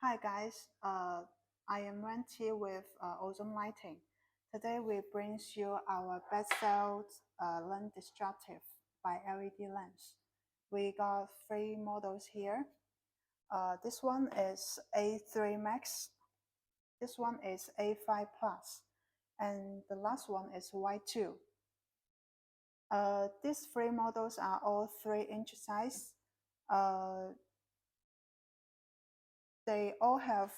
Hi guys, I am Ranty with Aozoom Lighting. Today we bring you our best-selling non-desctructive by LED lens. We got three models here. This one is A3 Max, this one is A5 Plus, and the last one is Y2. These three models are all 3-inch size. They all have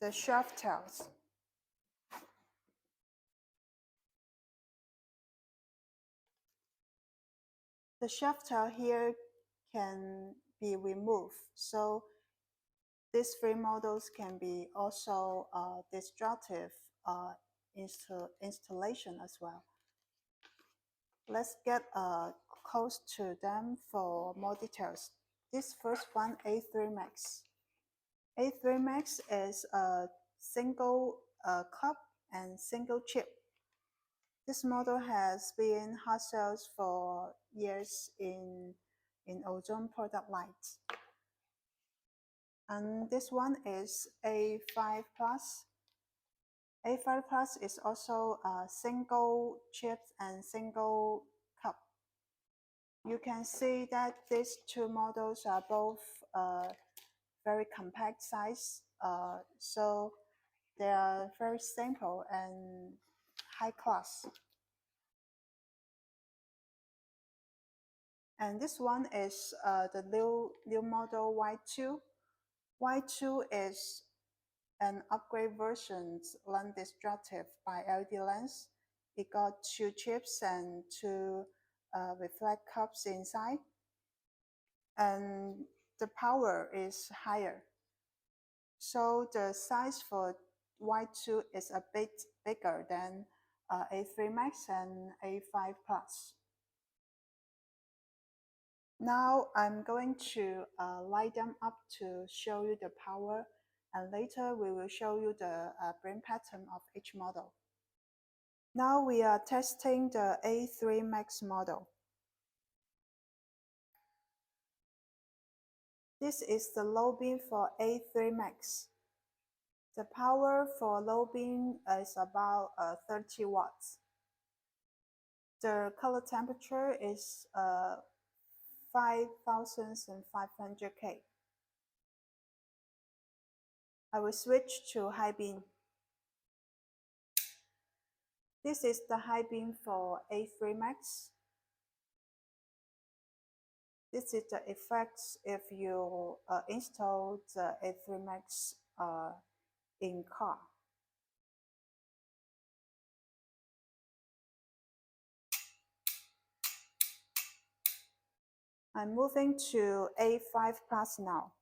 the shaft tails. The shaft tail here can be removed, so these three models can be also destructive installation as well. Let's get close to them for more details. This first one, A3 Max. A3 Max is a single cup and single chip. This model has been hot sales for years in Aozoom product lines. And this one is A5 Plus. A5 Plus is also a single chip and single cup. You can see that these two models are both very compact size, so they are very simple and high class. And this one is the new model Y2. Y2 is an upgrade version non-destructive by LED lens. It got 2 chips and 2 reflect cups inside, and the power is higher. So the size for Y2 is a bit bigger than A3 Max and A5 Plus. Now I'm going to light them up to show you the power, and later we will show you the brain pattern of each model. Now we are testing the A3 Max model. This is the low beam for A3 Max. The power for low beam is about 30 watts. The color temperature is 5500 K. I will switch to high beam. This is the high beam for A3 Max. This is the effects if you install the A3 Max in car. I'm moving to A5 Plus now.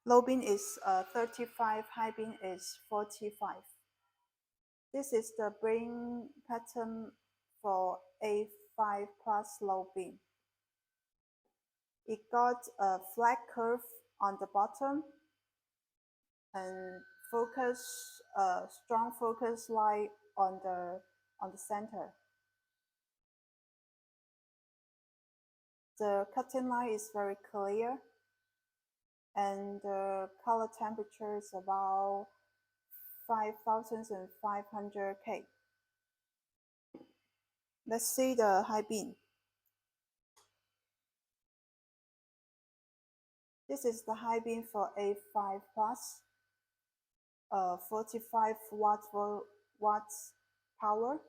Low beam is 35, high beam is 45. This is the brain pattern for A5 Plus low beam. It got a flat curve on the bottom and strong focus light on the center. The cutting line is very clear, and the color temperature is about 5500 K. Let's see the high beam. This is the high beam for A5 Plus, 45 watts power.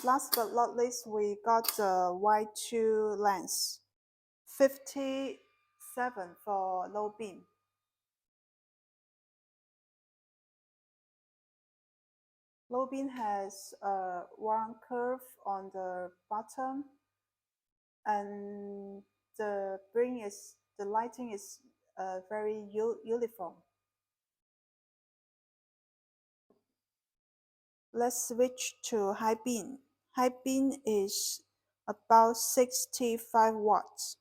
Last but not least, we got the Y2 lens, 57 for low beam. Low beam has one curve on the bottom, and the lighting is very uniform. Let's switch to high beam. High beam is about 65 watts.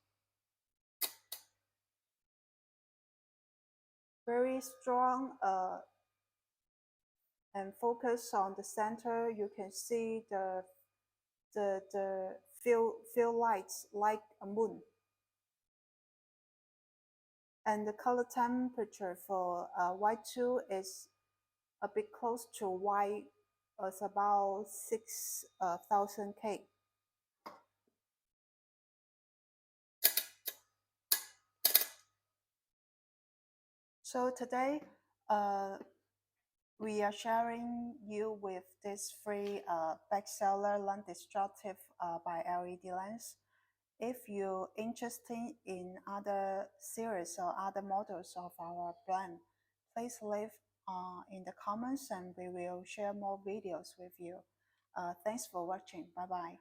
Very strong and focus on the center, you can see the field lights like a moon. And the color temperature for Y2 is a bit close to Y, it's about 6,000 K. So today, we are sharing you with this free bestseller non-destructive by LED lens. If you're interested in other series or other models of our brand, please leave in the comments and we will share more videos with you. Thanks for watching. Bye bye.